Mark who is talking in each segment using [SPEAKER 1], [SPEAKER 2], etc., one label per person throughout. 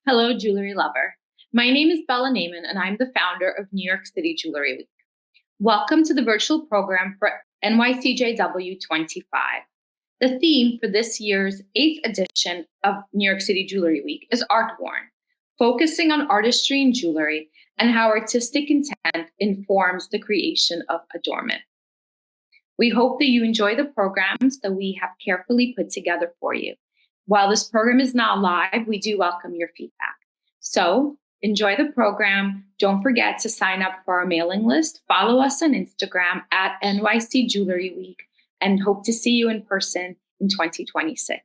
[SPEAKER 1] Hello, jewelry lover. My name is Bella Naiman, and I'm the founder of New York City Jewelry Week. Welcome to the virtual program for NYCJW25. The theme for this year's 8th edition of New York City Jewelry Week is Art Worn, focusing on artistry in jewelry and how artistic intent informs the creation of adornment. We hope that you enjoy the programs that we have carefully put together for you. While this program is not live, we do welcome your feedback. So enjoy the program. Don't forget to sign up for our mailing list. Follow us on Instagram at NYC Jewelry Week, and hope to see you in person in 2026.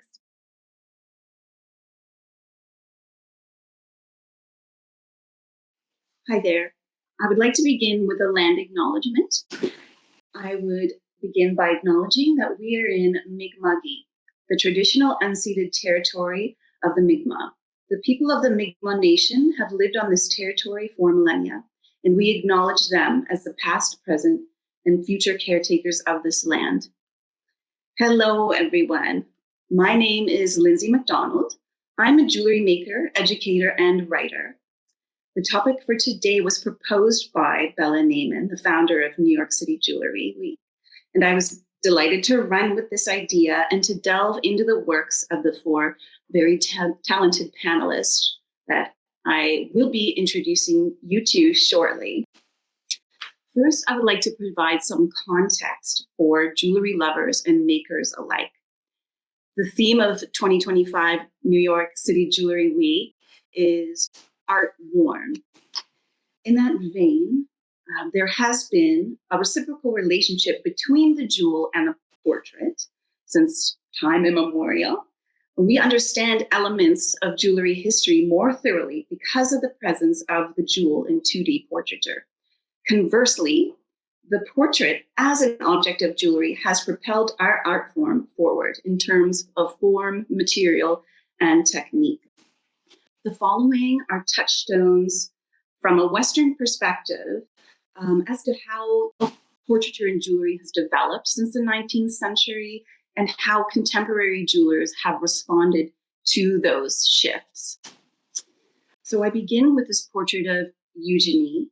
[SPEAKER 2] Hi there. I would like to begin with a land acknowledgement. I would begin by acknowledging that we are in Mi'kma'ki, the traditional unceded territory of the Mi'kmaq. The people of the Mi'kmaq Nation have lived on this territory for millennia, and we acknowledge them as the past, present, and future caretakers of this land. Hello, everyone. My name is Lindsay McDonald. I'm a jewelry maker, educator, and writer. The topic for today was proposed by Bella Naiman, the founder of New York City Jewelry Week, and I was delighted to run with this idea and to delve into the works of the four very talented panelists that I will be introducing you to shortly. First, I would like to provide some context for jewelry lovers and makers alike. The theme of 2025 New York City Jewelry Week is Art Worn. In that vein, there has been a reciprocal relationship between the jewel and the portrait since time immemorial. We understand elements of jewelry history more thoroughly because of the presence of the jewel in 2D portraiture. Conversely, the portrait as an object of jewelry has propelled our art form forward in terms of form, material, and technique. The following are touchstones from a Western perspective as to how portraiture in jewelry has developed since the 19th century and how contemporary jewelers have responded to those shifts. So I begin with this portrait of Eugenie.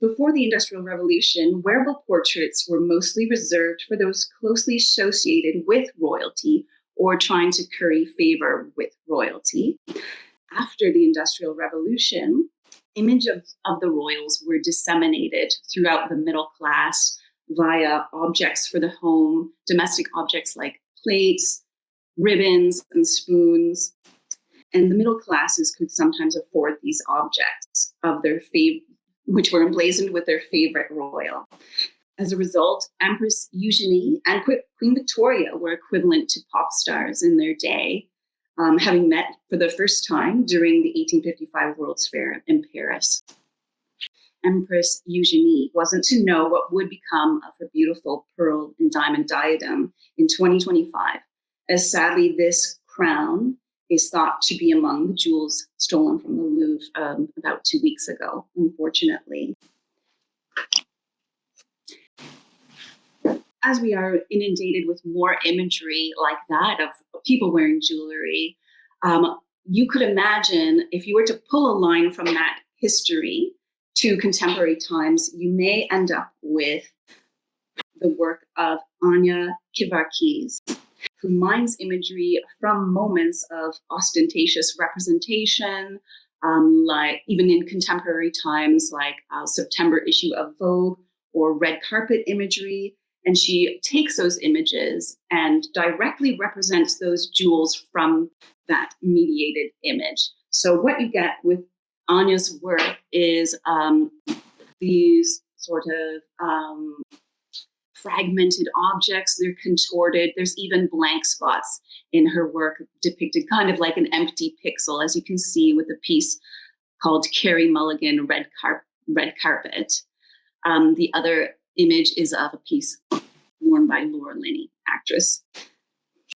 [SPEAKER 2] Before the Industrial Revolution, wearable portraits were mostly reserved for those closely associated with royalty or trying to curry favor with royalty. After the Industrial Revolution, image of the royals were disseminated throughout the middle class via objects for the home, domestic objects like plates, ribbons, and spoons. And the middle classes could sometimes afford these objects of their which were emblazoned with their favorite royal. As a result, Empress Eugenie and Queen Victoria were equivalent to pop stars in their day, having met for the first time during the 1855 World's Fair in Paris. Empress Eugenie wasn't to know what would become of her beautiful pearl and diamond diadem in 2025, as sadly this crown is thought to be among the jewels stolen from the Louvre about 2 weeks ago, unfortunately. As we are inundated with more imagery like that of people wearing jewelry, you could imagine if you were to pull a line from that history to contemporary times, you may end up with the work of Anya Kivarkis, who mines imagery from moments of ostentatious representation, like even in contemporary times, like September issue of Vogue or red carpet imagery. And she takes those images and directly represents those jewels from that mediated image. So what you get with Anya's work is these sort of fragmented objects. They're contorted. There's even blank spots in her work depicted kind of like an empty pixel, as you can see with the piece called Carrie Mulligan Red Carpet. The other image is of a piece worn by Laura Linney, actress.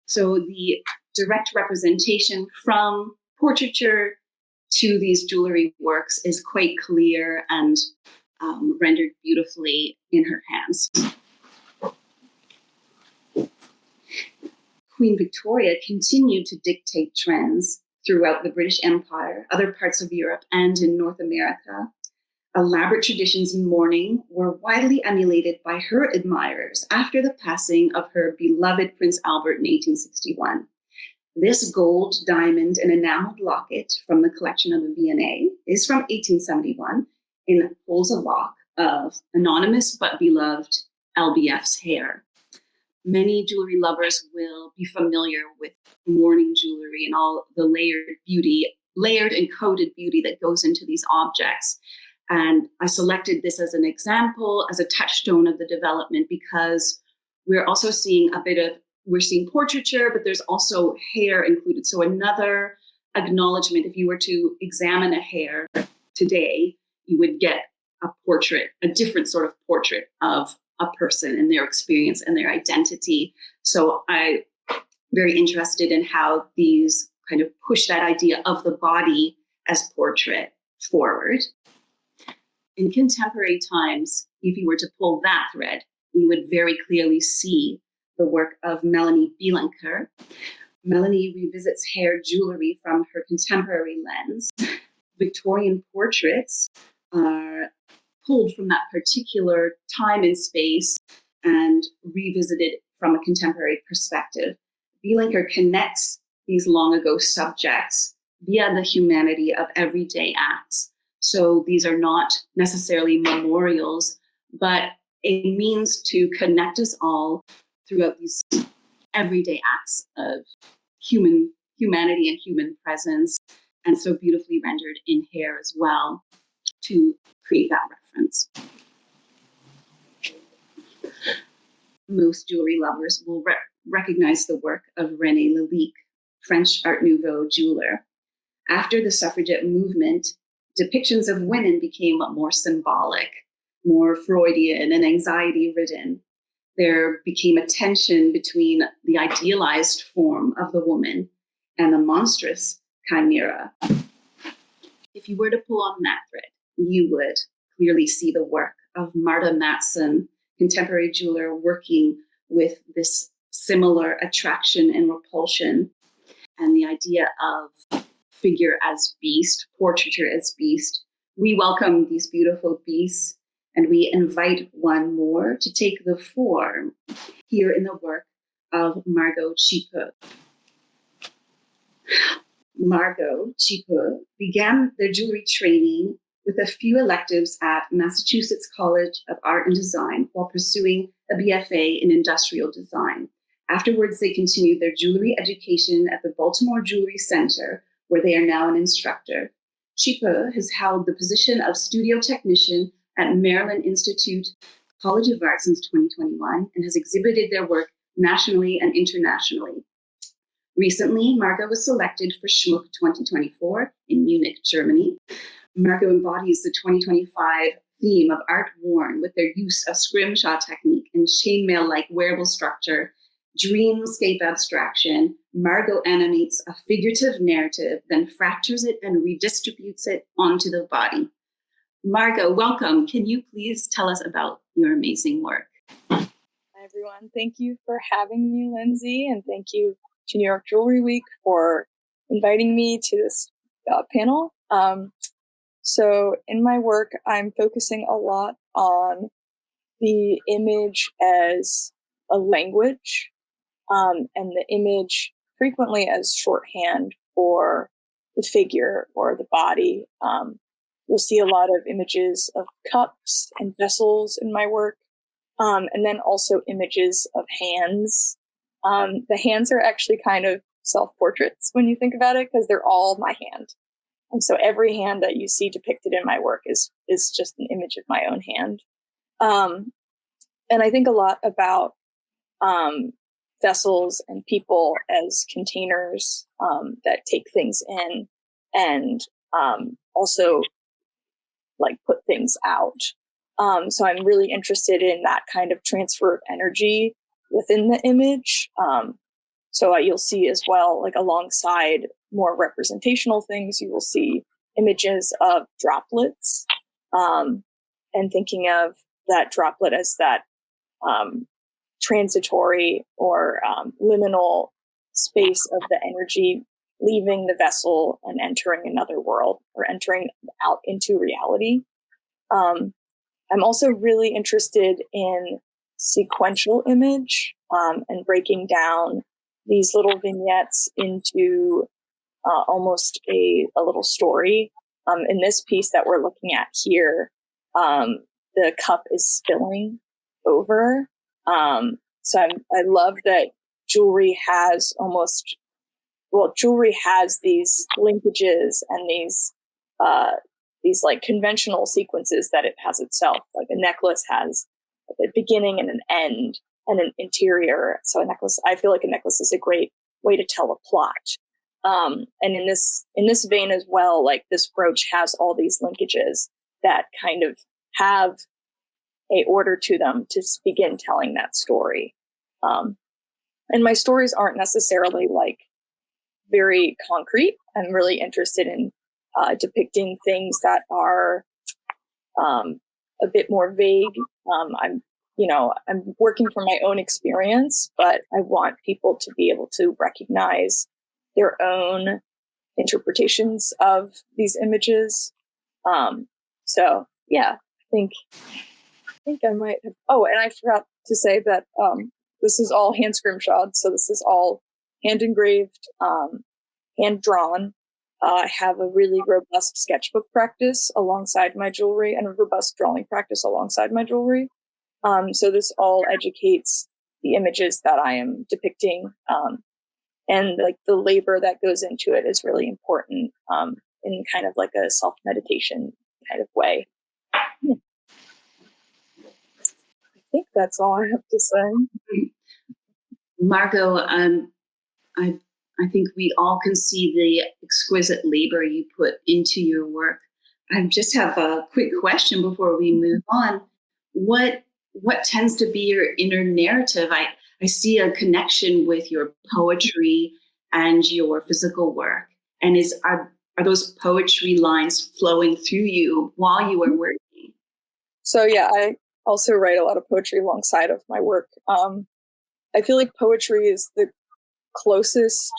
[SPEAKER 2] So the direct representation from portraiture to these jewelry works is quite clear and rendered beautifully in her hands. Queen Victoria continued to dictate trends throughout the British Empire, other parts of Europe, and in North America. Elaborate traditions in mourning were widely emulated by her admirers after the passing of her beloved Prince Albert in 1861. This gold, diamond, and enameled locket from the collection of the V&A is from 1871 and holds a lock of anonymous but beloved LBF's hair. Many jewelry lovers will be familiar with mourning jewelry and all the layered and coded beauty that goes into these objects. And I selected this as an example, as a touchstone of the development, because we're also seeing we're seeing portraiture, but there's also hair included. So another acknowledgement, if you were to examine a hair today, you would get a portrait, a different sort of portrait of a person and their experience and their identity. So I'm very interested in how these kind of push that idea of the body as portrait forward. In contemporary times, if you were to pull that thread, you would very clearly see the work of Melanie Bielenker. Melanie revisits hair jewelry from her contemporary lens. Victorian portraits are pulled from that particular time and space and revisited from a contemporary perspective. Bielenker connects these long ago subjects via the humanity of everyday acts. So these are not necessarily memorials, but a means to connect us all throughout these everyday acts of humanity and human presence, and so beautifully rendered in hair as well to create that reference. Most jewelry lovers will recognize the work of René Lalique, French Art Nouveau jeweler. After the suffragette movement, depictions of women became more symbolic, more Freudian and anxiety-ridden. There became a tension between the idealized form of the woman and the monstrous chimera. If you were to pull on that thread, you would clearly see the work of Marta Mattsson, contemporary jeweler working with this similar attraction and repulsion, and the idea of figure as beast, portraiture as beast. We welcome these beautiful beasts, and we invite one more to take the form here in the work of Margo Csipo. Margo Csipo began their jewelry training with a few electives at Massachusetts College of Art and Design while pursuing a BFA in industrial design. Afterwards, they continued their jewelry education at the Baltimore Jewelry Center, where they are now an instructor. Csipo has held the position of studio technician at Maryland Institute College of Art since 2021 and has exhibited their work nationally and internationally. Recently, Margo was selected for Schmuck 2024 in Munich, Germany. Margo embodies the 2025 theme of art worn with their use of scrimshaw technique and chainmail-like wearable structure, dreamscape abstraction. Margo animates a figurative narrative, then fractures it and redistributes it onto the body. Margo, welcome. Can you please tell us about your amazing work?
[SPEAKER 3] Hi, everyone. Thank you for having me, Lindsay, and thank you to New York Jewelry Week for inviting me to this panel. So in my work, I'm focusing a lot on the image as a language, and the image frequently as shorthand for the figure or the body. You'll see a lot of images of cups and vessels in my work, and then also images of hands. The hands are actually kind of self-portraits when you think about it, because they're all my hand. And so every hand that you see depicted in my work is just an image of my own hand. And I think a lot about vessels and people as containers that take things in and also like put things out. So I'm really interested in that kind of transfer of energy within the image. So you'll see as well, like alongside more representational things, you will see images of droplets, and thinking of that droplet as that transitory or liminal space of the energy leaving the vessel and entering another world or entering out into reality. I'm also really interested in sequential image and breaking down these little vignettes into almost a little story. In this piece that we're looking at here, the cup is spilling over. So I love that jewelry has jewelry has these linkages and these like conventional sequences that it has itself. Like a necklace has a beginning and an end and an interior. So I feel like a necklace is a great way to tell a plot. And in this vein as well, like this brooch has all these linkages that kind of have a order to them to begin telling that story. And my stories aren't necessarily like very concrete. I'm really interested in depicting things that are a bit more vague. I'm working from my own experience, but I want people to be able to recognize their own interpretations of these images. So yeah, I think I might have. Oh, and I forgot to say that this is all hand scrimshawed. So this is all hand engraved, hand drawn. I have a really robust sketchbook practice alongside my jewelry and a robust drawing practice alongside my jewelry. So this all educates the images that I am depicting. And like the labor that goes into it is really important in kind of like a self-meditation kind of way. Yeah. I think that's all I have to say.
[SPEAKER 2] Margo, I think we all can see the exquisite labor you put into your work. I just have a quick question before we move on. What tends to be your inner narrative? I see a connection with your poetry and your physical work. And are those poetry lines flowing through you while you are working?
[SPEAKER 3] So yeah, I also write a lot of poetry alongside of my work. I feel like poetry is the closest,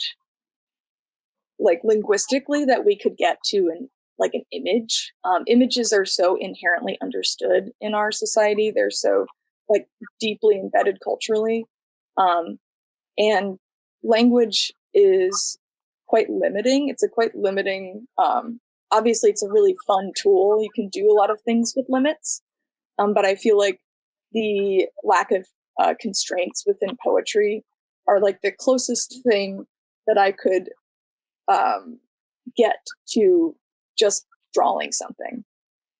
[SPEAKER 3] like linguistically, that we could get to an image. Images are so inherently understood in our society. They're so like deeply embedded culturally. And language is quite limiting. It's a quite limiting, obviously it's a really fun tool. You can do a lot of things with limits. But I feel like the lack of constraints within poetry are like the closest thing that I could get to just drawing something,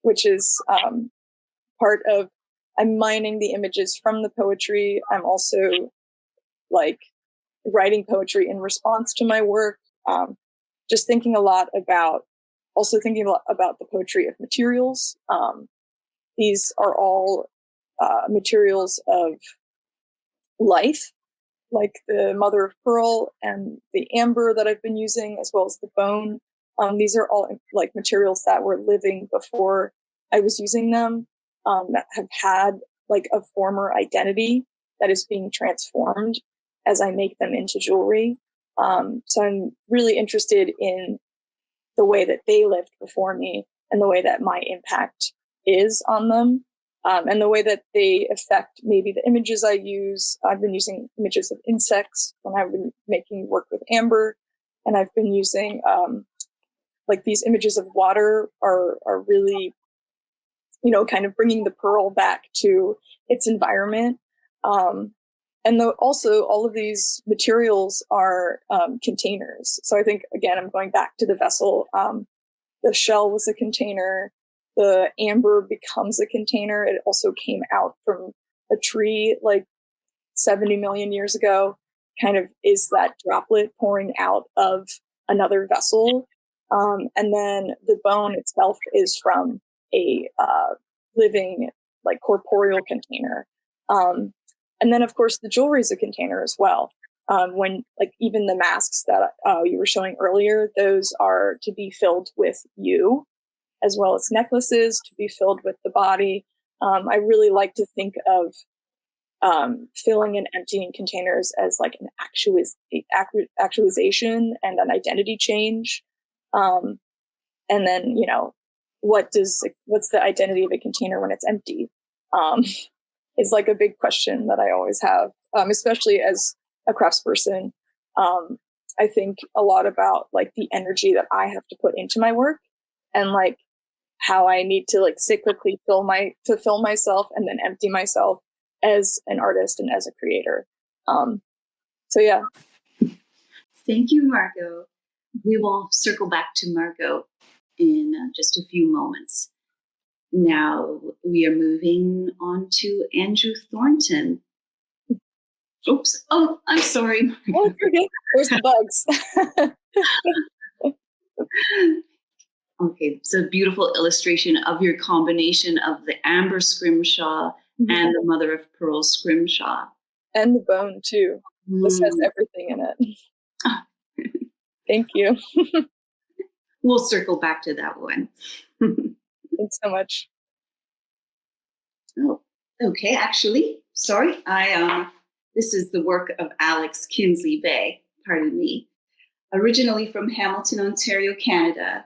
[SPEAKER 3] which is part of, I'm mining the images from the poetry. I'm also like writing poetry in response to my work. Just thinking a lot about the poetry of materials. These are all materials of life, like the mother of pearl and the amber that I've been using, as well as the bone. These are all like materials that were living before I was using them, that have had like a former identity that is being transformed as I make them into jewelry. So I'm really interested in the way that they lived before me and the way that my impact is on them. And the way that they affect maybe the images I use. I've been using images of insects when I've been making work with amber, and I've been using like these images of water are really, kind of bringing the pearl back to its environment. And also all of these materials are containers. So I think, again, I'm going back to the vessel. The shell was a container. The amber becomes a container. It also came out from a tree like 70 million years ago, kind of is that droplet pouring out of another vessel. And then the bone itself is from a living, like corporeal container. And then, of course, the jewelry is a container as well. When like even the masks that you were showing earlier, those are to be filled with you, as well as necklaces to be filled with the body. I really like to think of filling and emptying containers as like an actualization and an identity change. And then, what's the identity of a container when it's empty? Is like a big question that I always have, especially as a craftsperson. I think a lot about like the energy that I have to put into my work, and like how I need to like cyclically fulfill myself and then empty myself as an artist and as a creator. So yeah.
[SPEAKER 2] Thank you, Margo. We will circle back to Margo in just a few moments. Now we are moving on to Andrew Thornton. Oops. Oh, I'm sorry.
[SPEAKER 3] Oh, where's the bugs?
[SPEAKER 2] Okay, it's a beautiful illustration of your combination of the amber scrimshaw and the mother of pearl scrimshaw.
[SPEAKER 3] And the bone too. This has everything in it. Thank you.
[SPEAKER 2] We'll circle back to that one.
[SPEAKER 3] Thanks so much.
[SPEAKER 2] Oh, okay. Actually, sorry. This is the work of Alex Kinsley-Vey. Pardon me. Originally from Hamilton, Ontario, Canada,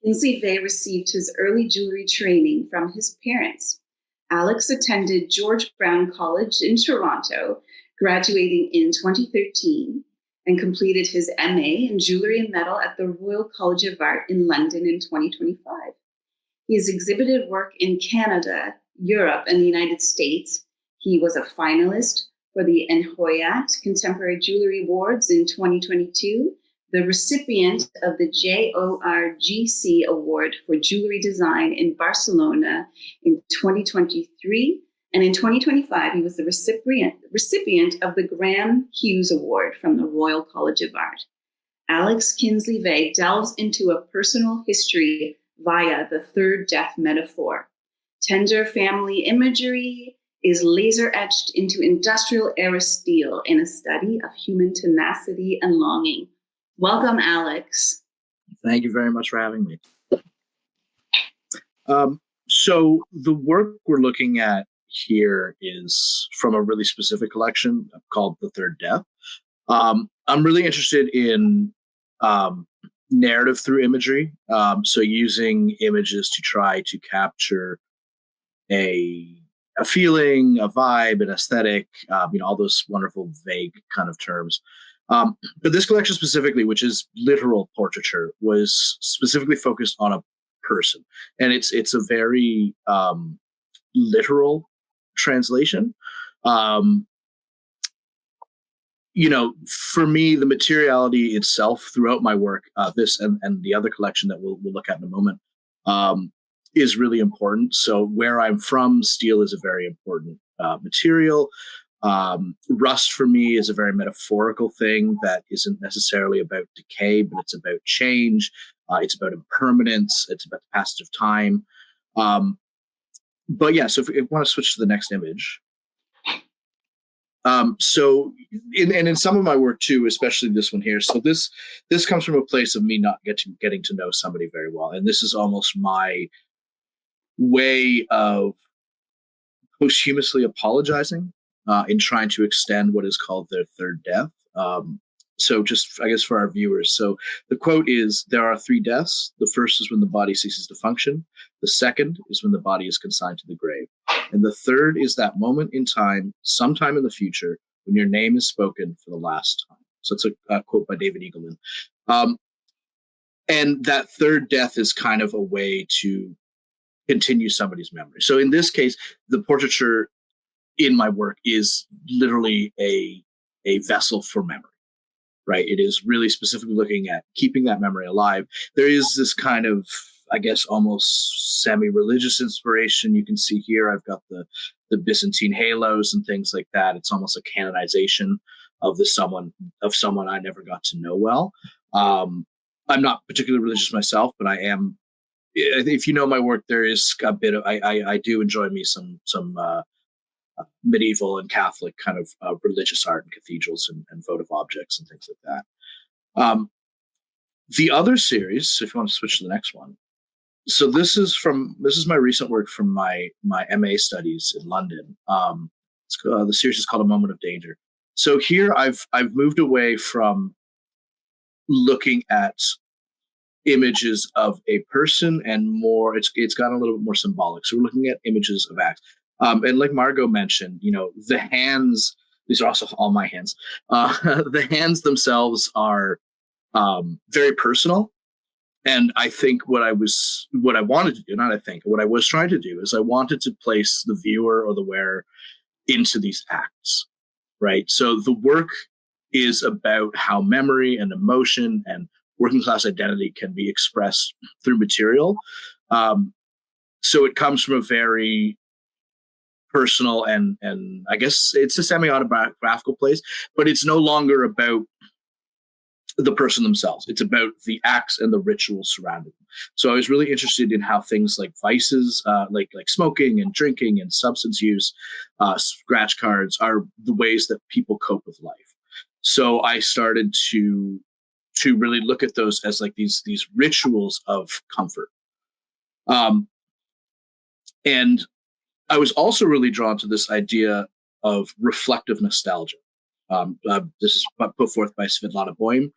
[SPEAKER 2] Kinsley-Vey received his early jewelry training from his parents. Alex attended George Brown College in Toronto, graduating in 2013, and completed his MA in Jewelry and Metal at the Royal College of Art in London in 2025. He has exhibited work in Canada, Europe, and the United States. He was a finalist for the NYCJW25 Contemporary Jewelry Awards in 2022, the recipient of the JORGC Award for Jewelry Design in Barcelona in 2023, and in 2025, he was the recipient of the Graham Hughes Award from the Royal College of Art. Alex Kinsley-Vey delves into a personal history via the third death metaphor. Tender family imagery is laser etched into industrial era steel in a study of human tenacity and longing. Welcome, Alex.
[SPEAKER 4] Thank you very much for having me. So the work we're looking at here is from a really specific collection called The Third Death. I'm really interested in narrative through imagery. So using images to try to capture a feeling, a vibe, an aesthetic, all those wonderful vague kind of terms. But this collection specifically, which is literal portraiture, was specifically focused on a person. And it's a very literal translation. For me, the materiality itself throughout my work, this and the other collection that we'll look at in a moment, is really important. So where I'm from, steel is a very important material. Rust for me is a very metaphorical thing that isn't necessarily about decay, but it's about change. It's about impermanence. It's about the passage of time. But yeah, so if we want to switch to the next image. So in some of my work too, especially this one here. So this comes from a place of me not getting to know somebody very well. And this is almost my way of posthumously apologizing in trying to extend what is called their third death. So just, I guess, for our viewers. So the quote is, there are three deaths. The first is when the body ceases to function. The second is when the body is consigned to the grave. And the third is that moment in time, sometime in the future, when your name is spoken for the last time. So it's a quote by David Eagleman. And that third death is kind of a way to continue somebody's memory. So in this case, the portraiture in my work is literally a vessel for memory. Right. It is really specifically looking at keeping that memory alive. There is this kind of, I guess, almost semi-religious inspiration. You can see here, I've got the Byzantine halos and things like that. It's almost a canonization of someone I never got to know well. I'm not particularly religious myself, but I am. If you know my work, there is a bit of, I do enjoy me some medieval and Catholic kind of religious art and cathedrals and votive objects and things like that. The other series, if you want to switch to the next one. So this is my recent work from my MA studies in London. The series is called A Moment of Danger. So here I've moved away from looking at images of a person and more. It's gotten a little bit more symbolic. So we're looking at images of acts. And like Margo mentioned, the hands. These are also all my hands. The hands themselves are very personal. And I think what I was trying to do is I wanted to place the viewer or the wearer into these acts, right? So the work is about how memory and emotion and working class identity can be expressed through material. So it comes from a very personal and I guess it's a semi-autobiographical place, but it's no longer about the person themselves. It's about the acts and the rituals surrounding them. So I was really interested in how things like vices, like smoking and drinking and substance use, scratch cards are the ways that people cope with life. So I started to really look at those as like these rituals of comfort. And I was also really drawn to this idea of reflective nostalgia. This is put forth by Svetlana Boym.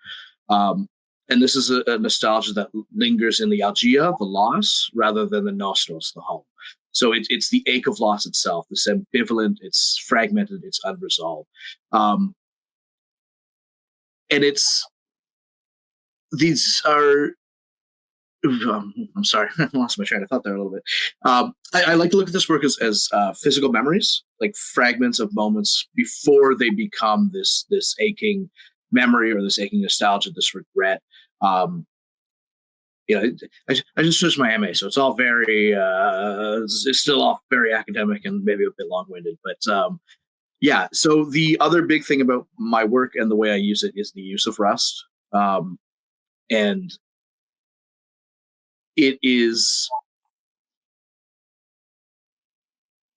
[SPEAKER 4] And this is a nostalgia that lingers in the algia, the loss, rather than the nostos, the home. So it's the ache of loss itself, this ambivalent, it's fragmented, it's unresolved. And these are, I'm sorry, I lost my train of thought there a little bit. I like to look at this work as physical memories, like fragments of moments before they become this aching memory or this aching nostalgia, this regret. I just finished my MA, so it's all very, it's still all very academic and maybe a bit long-winded, but yeah. So the other big thing about my work and the way I use it is the use of rust. And it is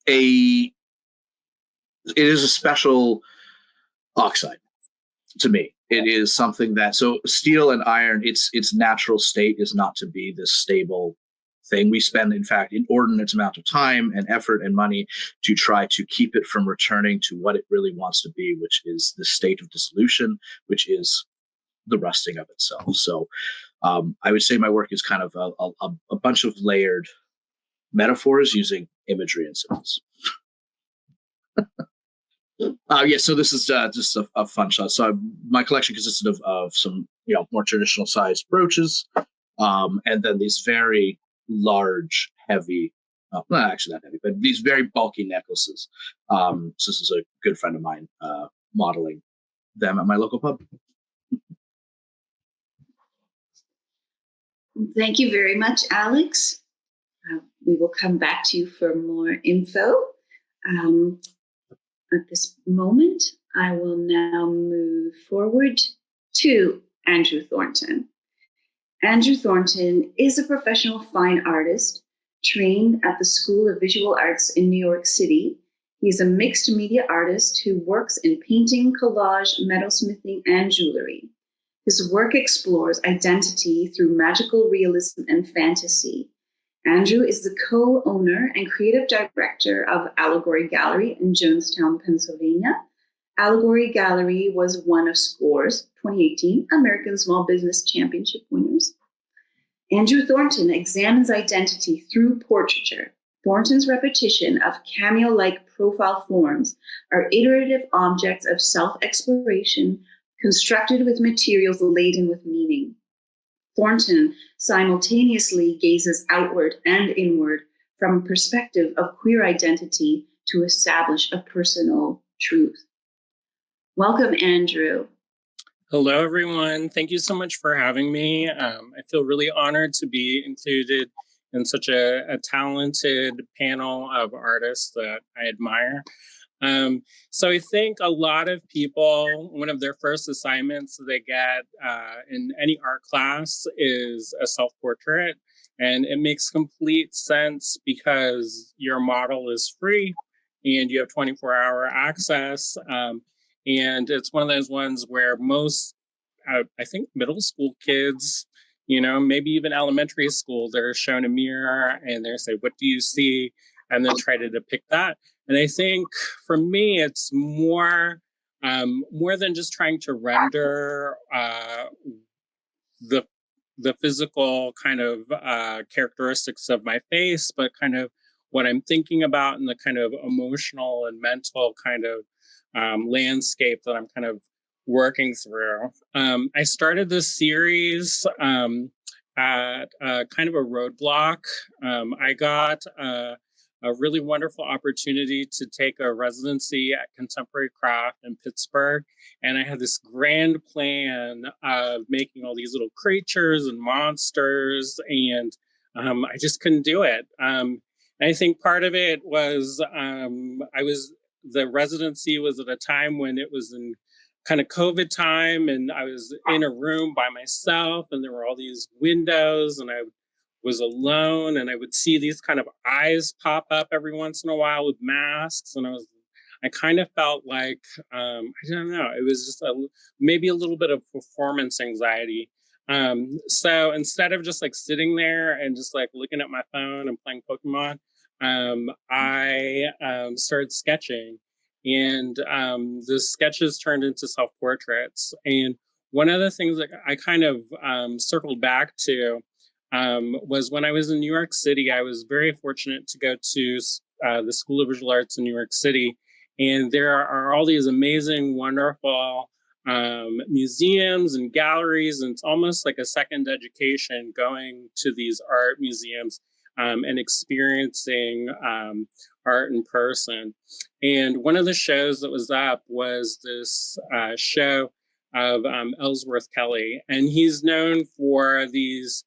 [SPEAKER 4] a special oxide to me. It is something that, so steel and iron, its natural state is not to be this stable thing. We spend, in fact, inordinate amount of time and effort and money to try to keep it from returning to what it really wants to be, which is the state of dissolution, which is the rusting of itself. So I would say my work is kind of a bunch of layered metaphors using imagery and symbols. Yeah, so this is just a fun shot. So my collection consisted of some more traditional sized brooches, and then these very large, heavy, not actually that heavy, but these very bulky necklaces. So this is a good friend of mine modeling them at my local pub.
[SPEAKER 2] Thank you very much, Alex. We will come back to you for more info. At this moment, I will now move forward to Andrew Thornton. Andrew Thornton is a professional fine artist trained at the School of Visual Arts in New York City. He is a mixed media artist who works in painting, collage, metalsmithing, and jewelry. His work explores identity through magical realism and fantasy. Andrew is the co-owner and creative director of Allegory Gallery in Jonestown, Pennsylvania. Allegory Gallery was one of SCORE's 2018 American Small Business Championship winners. Andrew Thornton examines identity through portraiture. Thornton's repetition of cameo-like profile forms are iterative objects of self-exploration constructed with materials laden with meaning. Thornton simultaneously gazes outward and inward from a perspective of queer identity to establish a personal truth. Welcome, Andrew.
[SPEAKER 5] Hello, everyone. Thank you so much for having me. I feel really honored to be included in such a talented panel of artists that I admire. So I think a lot of people, one of their first assignments they get in any art class is a self-portrait. And it makes complete sense because your model is free and you have 24-hour access. And it's one of those ones where most, I think middle school kids, maybe even elementary school, they're shown a mirror and they say, what do you see? And then try to depict that. And I think for me, it's more than just trying to render the physical kind of characteristics of my face, but kind of what I'm thinking about and the kind of emotional and mental kind of landscape that I'm kind of working through. I started this series at kind of a roadblock. I got a really wonderful opportunity to take a residency at Contemporary Craft in Pittsburgh. And I had this grand plan of making all these little creatures and monsters, and I just couldn't do it. And I think part of it was the residency was at a time when it was in kind of COVID time, and I was in a room by myself, and there were all these windows, and I was alone, and I would see these kind of eyes pop up every once in a while with masks, and I kind of felt like I don't know, it was just maybe a little bit of performance anxiety. So instead of just like sitting there and just like looking at my phone and playing Pokemon, I started sketching, and the sketches turned into self-portraits. And one of the things that I kind of circled back to was when I was in New York City. I was very fortunate to go to the School of Visual Arts in New York City. And there are all these amazing, wonderful museums and galleries. And it's almost like a second education going to these art museums and experiencing art in person. And one of the shows that was up was this show of Ellsworth Kelly. And he's known for these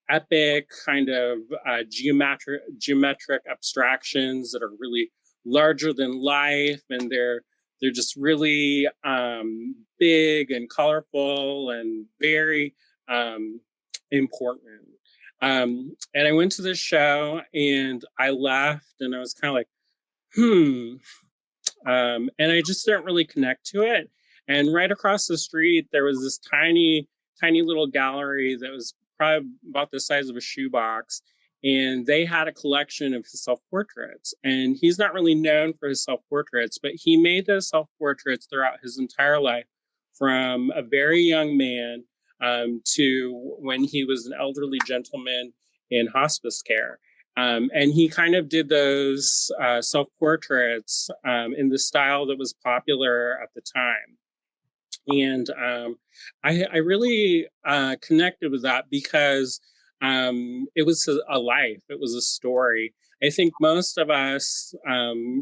[SPEAKER 5] epic kind of geometric abstractions that are really larger than life, and they're just really big and colorful and very important. And I went to this show, and I left, and I was kind of like, and I just didn't really connect to it. And right across the street, there was this tiny little gallery that was probably about the size of a shoebox. And they had a collection of his self-portraits. And he's not really known for his self-portraits, but he made those self-portraits throughout his entire life, from a very young man to when he was an elderly gentleman in hospice care. And he kind of did those self-portraits in the style that was popular at the time. And I really connected with that because it was a life, it was a story. I think most of us,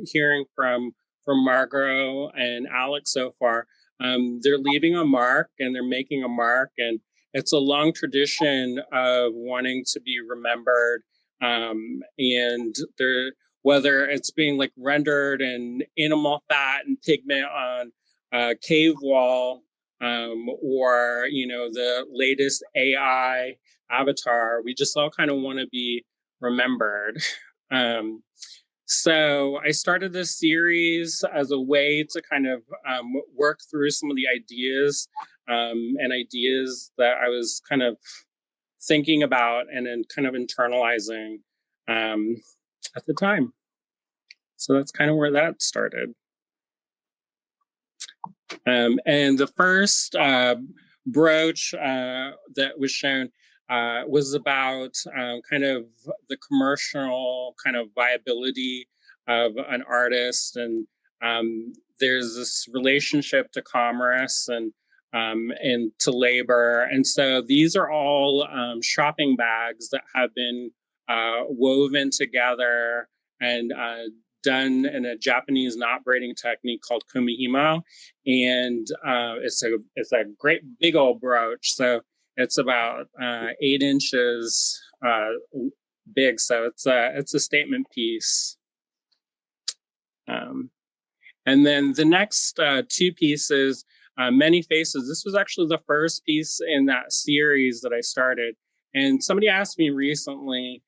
[SPEAKER 5] hearing from Margo and Alex so far, they're leaving a mark and they're making a mark, and it's a long tradition of wanting to be remembered. And they're, whether it's being like rendered in animal fat and pigment on a cave wall, or the latest AI avatar, we just all kind of want to be remembered. So I started this series as a way to kind of work through some of the ideas and ideas that I was kind of thinking about and then kind of internalizing at the time. So that's kind of where that started. And the first brooch that was shown was about kind of the commercial kind of viability of an artist, and there's this relationship to commerce and to labor. And so these are all shopping bags that have been woven together and done in a Japanese knot braiding technique called kumihimo. And it's a great big old brooch. So it's about 8 inches big. So it's a statement piece. And then the next 2 pieces, Many Faces. This was actually the first piece in that series that I started. And somebody asked me recently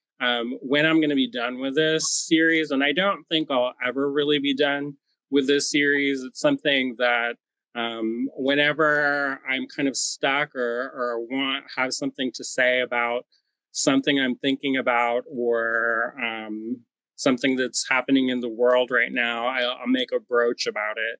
[SPEAKER 5] when I'm going to be done with this series. And I don't think I'll ever really be done with this series. It's something that whenever I'm kind of stuck or have something to say about something I'm thinking about, or something that's happening in the world right now, I'll make a brooch about it.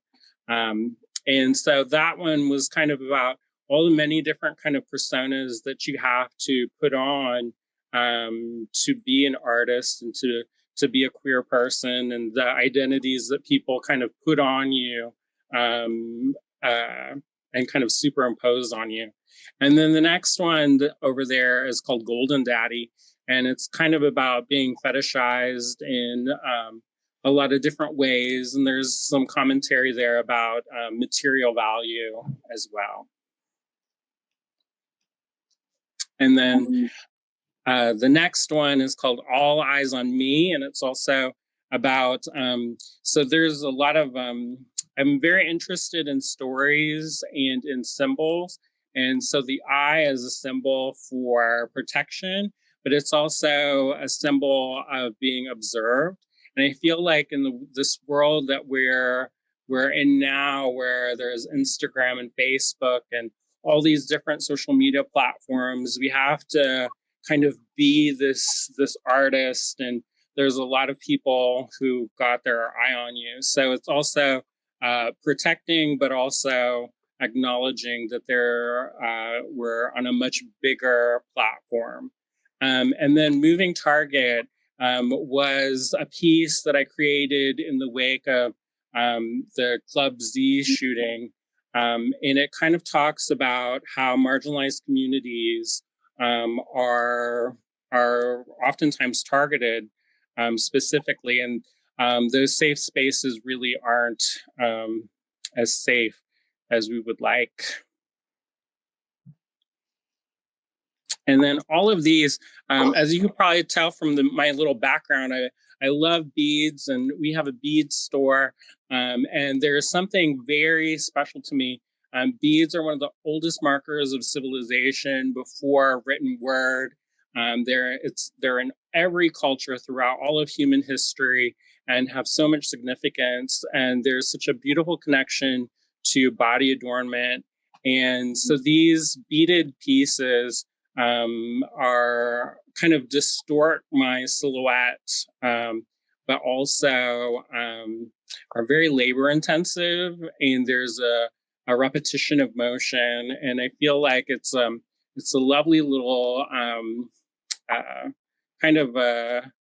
[SPEAKER 5] And so that one was kind of about all the many different kind of personas that you have to put on to be an artist and to be a queer person, and the identities that people kind of put on you and kind of superimpose on you. And then the next one over there is called Golden Daddy, and it's kind of about being fetishized in a lot of different ways. And there's some commentary there about material value as well. And then the next one is called All Eyes on Me, and it's also about, so there's a lot of, I'm very interested in stories and in symbols. And so the eye is a symbol for protection, but it's also a symbol of being observed. And I feel like in this world that we're in now, where there's Instagram and Facebook and all these different social media platforms, we have to kind of be this artist, and there's a lot of people who got their eye on you. So it's also protecting, but also acknowledging that we're on a much bigger platform. And then Moving Target was a piece that I created in the wake of the Club Z shooting. And it kind of talks about how marginalized communities are oftentimes targeted specifically, and those safe spaces really aren't as safe as we would like. And then all of these, as you can probably tell from my little background, I love beads, and we have a bead store, and there's something very special to me. Beads are one of the oldest markers of civilization before written word. They're in every culture throughout all of human history and have so much significance. And there's such a beautiful connection to body adornment. And so these beaded pieces are kind of distort my silhouette, but also are very labor intensive, and there's a repetition of motion. And I feel like it's a lovely little kind of a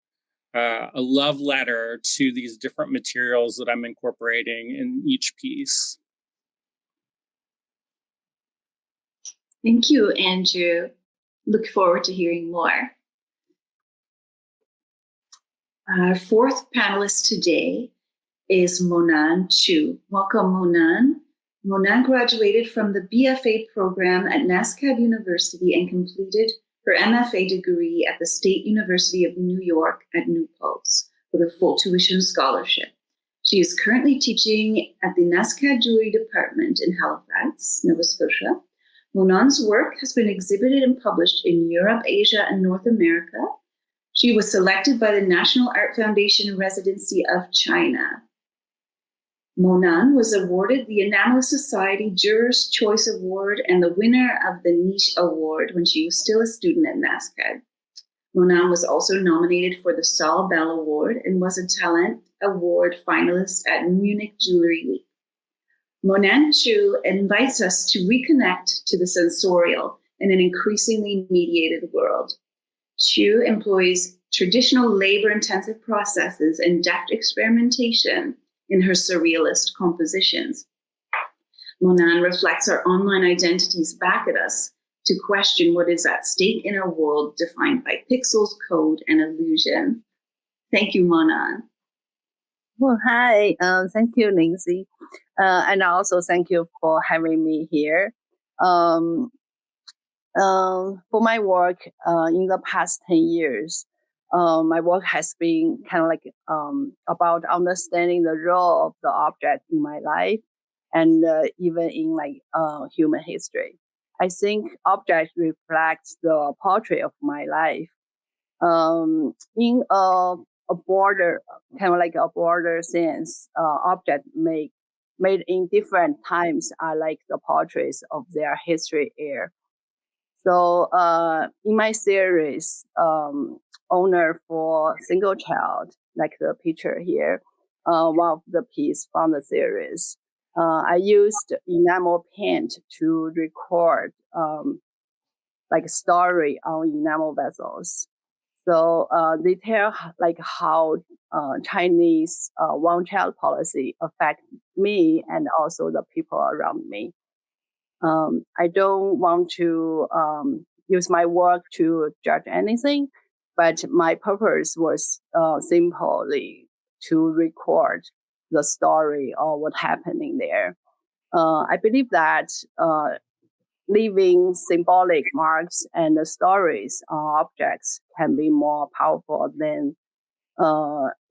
[SPEAKER 5] love letter to these different materials that I'm incorporating in each piece.
[SPEAKER 2] Thank you, Andrew. Look forward to hearing more. Our fourth panelist today is Monan Chu. Welcome, Monan. Monan graduated from the BFA program at NYCJW University and completed her MFA degree at the State University of New York at New Paltz with a full tuition scholarship. She is currently teaching at the NYCJW Jewelry Department in Halifax, Nova Scotia. Monan's work has been exhibited and published in Europe, Asia, and North America. She was selected by the National Art Foundation Residency of China. Monan was awarded the Enamel Society Juror's Choice Award and the winner of the Niche Award when she was still a student at NYCJW. Monan was also nominated for the Sol Bell Award and was a Talent Award finalist at Munich Jewelry Week. Monan Chu invites us to reconnect to the sensorial in an increasingly mediated world. Chu employs traditional labor-intensive processes and deft experimentation in her surrealist compositions. Monan reflects our online identities back at us to question what is at stake in a world defined by pixels, code, and illusion. Thank you, Monan.
[SPEAKER 6] Well, hi. Thank you, Lindsay. And also thank you for having me here. For my work in the past 10 years, my work has been kind of like about understanding the role of the object in my life and even in like human history. I think objects reflect the portrait of my life. In a broader, kind of like a broader sense, objects made in different times are like the portraits of their history era. So in my series, Owner for Single Child, like the picture here, one of the piece from the series. I used enamel paint to record like a story on enamel vessels. So they tell like how Chinese one-child policy affect me and also the people around me. I don't want to use my work to judge anything, but my purpose was simply to record the story or what's happening there. I believe that leaving symbolic marks and the stories on objects can be more powerful than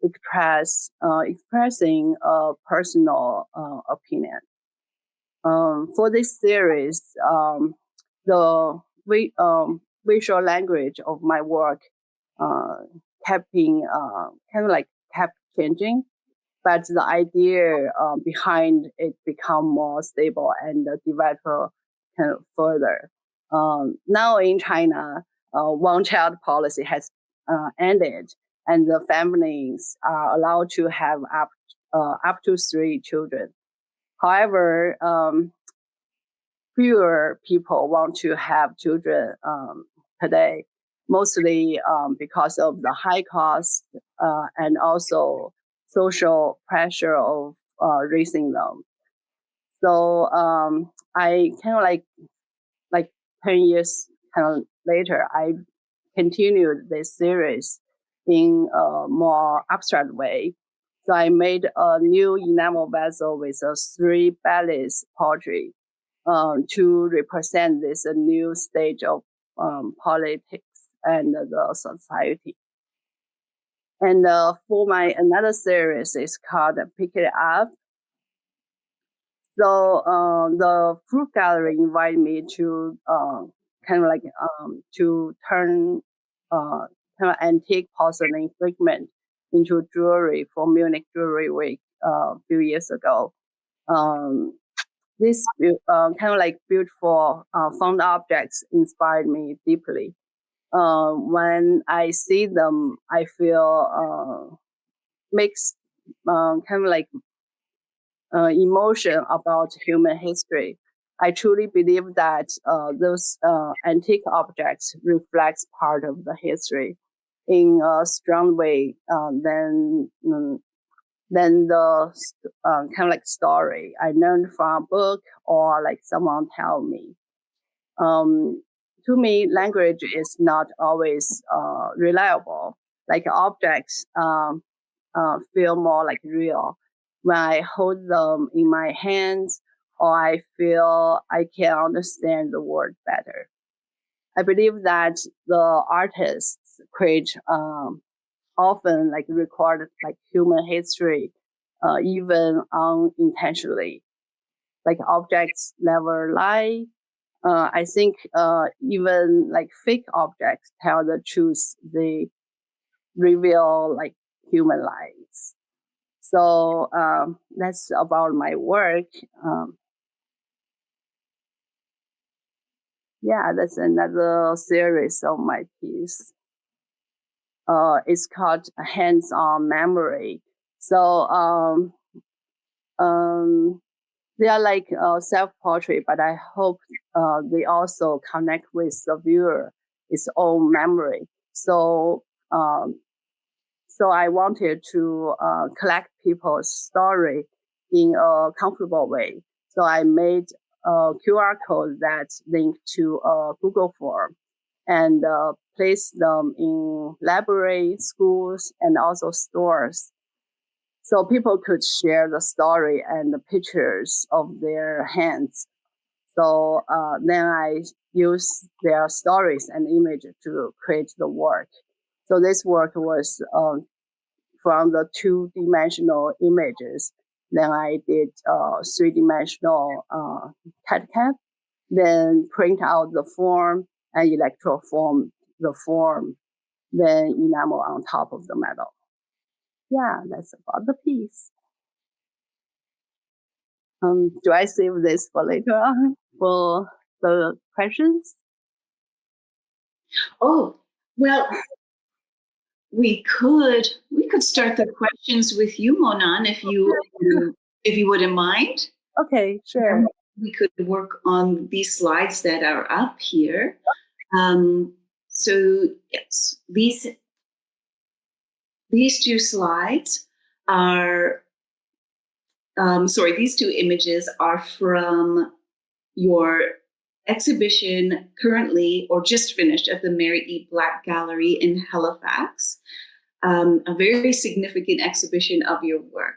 [SPEAKER 6] expressing a personal opinion. For this series, the visual language of my work kept changing, but the idea behind it become more stable and develop kind of further. Now in China, one-child policy has ended, and the families are allowed to have up to 3 children. However, fewer people want to have children today, mostly because of the high cost and also social pressure of raising them. So I kind of like 10 years kind of later, I continued this series in a more abstract way. So I made a new enamel vessel with a 3 ballets portrait to represent this new stage of politics and the society. And for my another series is called Pick It Up. So the fruit gallery invited me to to turn kind of antique porcelain fragment into jewelry for Munich Jewelry Week a few years ago. This kind of like beautiful found objects inspired me deeply. When I see them, I feel mixed kind of like emotion about human history. I truly believe that those antique objects reflects part of the history in a strong way than the kind of like story I learned from a book or like someone tell me. To me, language is not always reliable. Like objects feel more like real when I hold them in my hands, or I feel I can understand the word better. I believe that the artists create often like record like human history, even unintentionally. Like objects never lie. I think even like fake objects tell the truth. They reveal like human lives. So that's about my work. Yeah, that's another series of my piece. It's called Hands-on Memory. So they are like self-portrait, but I hope they also connect with the viewer, its own memory. So I wanted to collect people's story in a comfortable way. So I made a QR code that linked to a Google form and placed them in libraries, schools, and also stores. So people could share the story and the pictures of their hands. So then I use their stories and images to create the work. So this work was from the 2-dimensional images. Then I did 3-dimensional CAD, then print out the form and electroform the form, then enamel on top of the metal. Yeah, that's about the piece. Do I save this for later on for the questions?
[SPEAKER 2] Oh, well, we could start the questions with you, Monan, if you wouldn't mind.
[SPEAKER 6] Okay, sure.
[SPEAKER 2] We could work on these slides that are up here. So yes, these two slides are, these two images are from your exhibition currently or just finished at the Mary E. Black Gallery in Halifax, a very significant exhibition of your work.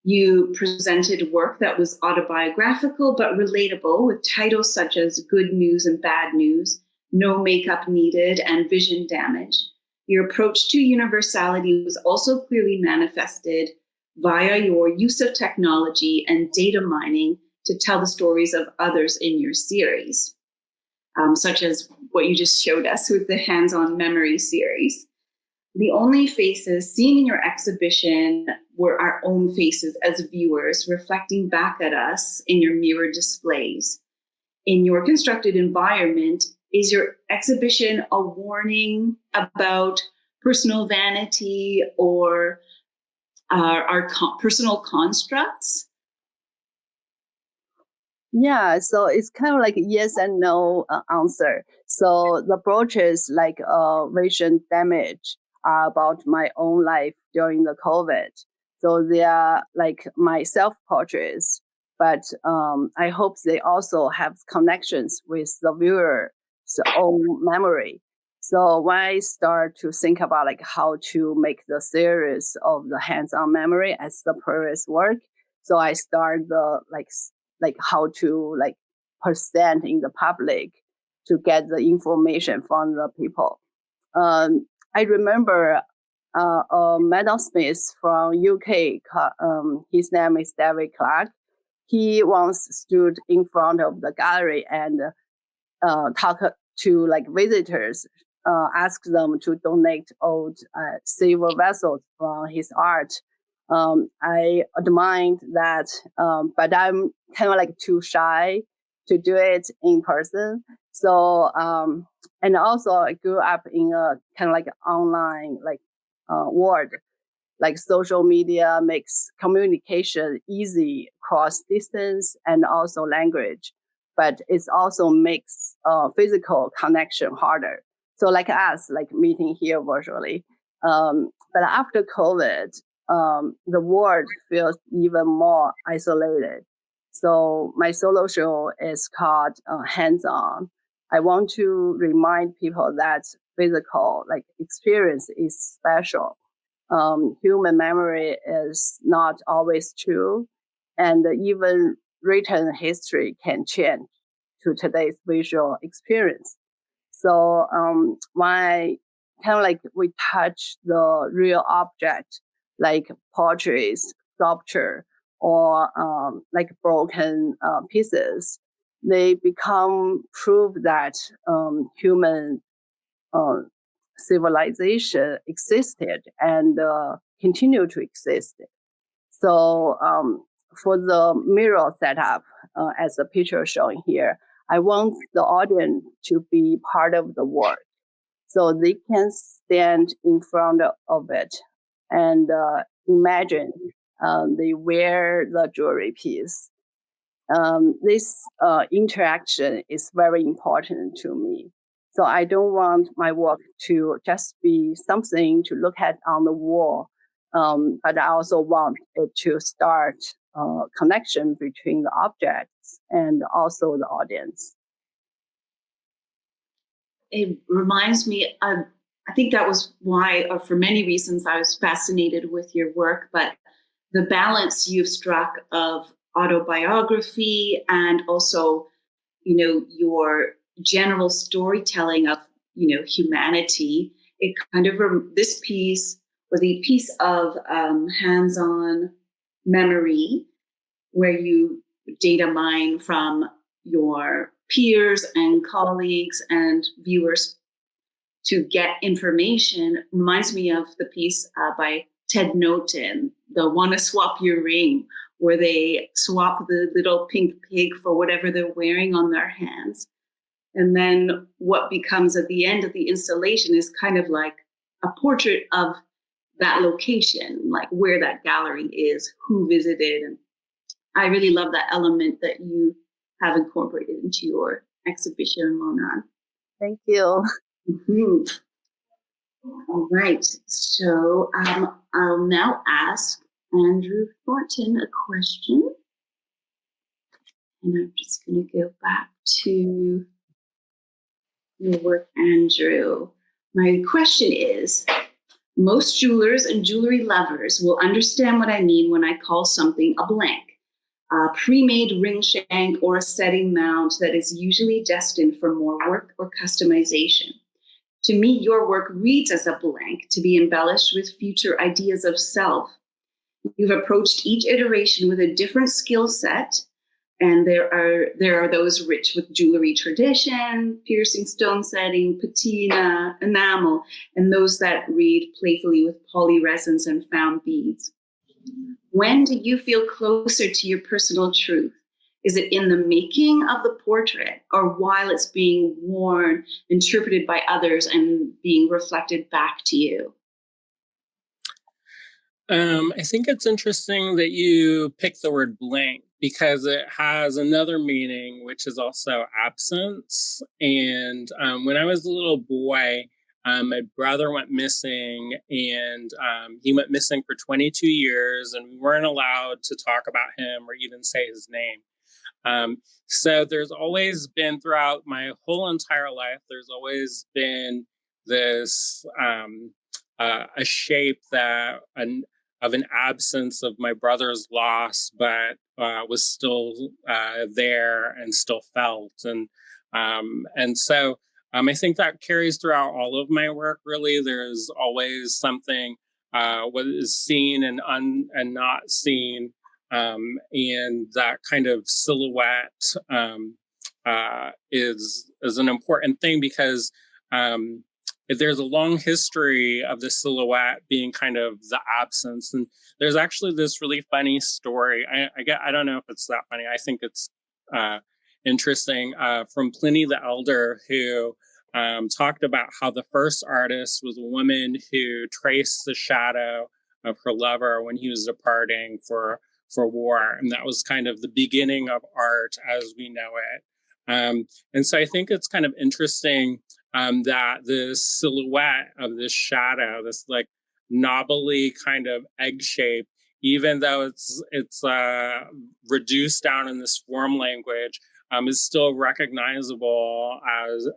[SPEAKER 2] You presented work that was autobiographical but relatable, with titles such as Good News and Bad News, No Makeup Needed, and Vision Damage. Your approach to universality was also clearly manifested via your use of technology and data mining to tell the stories of others in your series, such as what you just showed us with the Hands-on Memory series. The only faces seen in your exhibition were our own faces as viewers, reflecting back at us in your mirror displays. In your constructed environment, is your exhibition a warning about personal vanity or our personal constructs?
[SPEAKER 6] Yeah, so it's kind of like yes and no answer. So the brochures like vision damage are about my own life during the COVID. So they are like my self-portraits, but I hope they also have connections with the viewer's own memory. So when I start to think about like how to make the series of the hands-on memory as the previous work, so I start the like how to like present in the public to get the information from the people. I remember a metalsmith from UK, his name is David Clark. He once stood in front of the gallery and talked to like visitors, asked them to donate old silver vessels from his art. I admired that, but I'm kind of like too shy to do it in person. So, and also I grew up in a kind of like online world. Like social media makes communication easy across distance and also language, but it also makes physical connection harder. So like us, like meeting here virtually. But after COVID, the world feels even more isolated. So my solo show is called Hands-On. I want to remind people that physical like experience is special. Human memory is not always true, and even written history can change to today's visual experience. So when kind of like we touch the real object, like portraits, sculpture, or like broken pieces, they become proof that human civilization existed and continue to exist. So for the mirror setup, as the picture showing here, I want the audience to be part of the work. So they can stand in front of it and imagine they wear the jewelry piece. This interaction is very important to me. So I don't want my work to just be something to look at on the wall, but I also want it to start a connection between the objects and also the audience.
[SPEAKER 2] It reminds me of, I think that was why, or for many reasons, I was fascinated with your work, but the balance you've struck of autobiography and also, your general storytelling of, humanity. It kind of, this piece, or the piece of hands-on memory, where you data mine from your peers and colleagues and viewers to get information, reminds me of the piece by Ted Noten, the Wanna Swap Your Ring, where they swap the little pink pig for whatever they're wearing on their hands. And then what becomes at the end of the installation is kind of like a portrait of that location, like where that gallery is, who visited. And I really love that element that you have incorporated into your exhibition, Mona.
[SPEAKER 6] Thank you.
[SPEAKER 2] Mm-hmm. All right, so I'll now ask Andrew Thornton a question. And I'm just going to go back to your work, Andrew. My question is, most jewelers and jewelry lovers will understand what I mean when I call something a blank, a pre-made ring shank or a setting mount that is usually destined for more work or customization. To me, your work reads as a blank to be embellished with future ideas of self. You've approached each iteration with a different skill set, and there are those rich with jewelry tradition, piercing stone setting, patina, enamel, and those that read playfully with polyresins and found beads. When do you feel closer to your personal truth? Is it in the making of the portrait, or while it's being worn, interpreted by others, and being reflected back to you?
[SPEAKER 5] I think it's interesting that you pick the word blank because it has another meaning, which is also absence. And when I was a little boy, my brother went missing, and he went missing for 22 years, and we weren't allowed to talk about him or even say his name. So there's always been, throughout my whole entire life, there's always been this a shape that of an absence of my brother's loss, but was still there and still felt. And so I think that carries throughout all of my work, really. There's always something what is seen and not seen. And that kind of silhouette is an important ththing because there's a long history of the silhouette being kind of the absence. And there's actually this really funny story. I don't know if it's that funny. I think it's interesting from Pliny the Elder, who talked about how the first artist was a woman who traced the shadow of her lover when he was departing for war. And that was kind of the beginning of art as we know it. And so I think it's kind of interesting that this silhouette of this shadow, this like knobbly kind of egg shape, even though it's reduced down in this form language, is still recognizable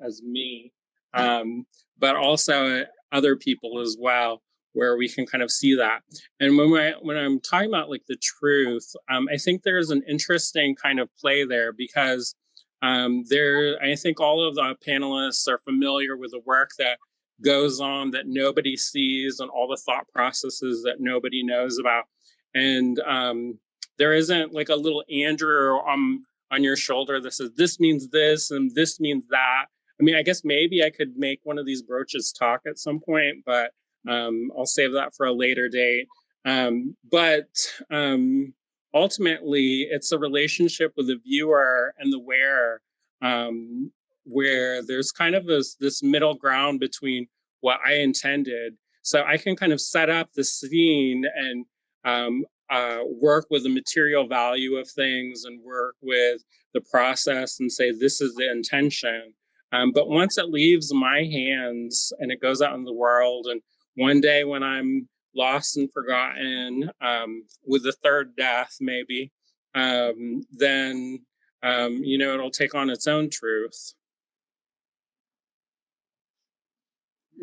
[SPEAKER 5] as me, but also other people as well, where we can kind of see that. And when I'm talking about like the truth, I think there's an interesting kind of play there because I think all of the panelists are familiar with the work that goes on that nobody sees and all the thought processes that nobody knows about. And there isn't like a little Andrew on your shoulder that says, this means this and this means that. I mean, I guess maybe I could make one of these brooches talk at some point, but I'll save that for a later date. But ultimately, it's a relationship with the viewer and the wearer, where there's kind of this middle ground between what I intended. So I can kind of set up the scene and work with the material value of things and work with the process and say, this is the intention. But once it leaves my hands and it goes out in the world, and one day when I'm lost and forgotten, with the third death, maybe, then, it'll take on its own truth.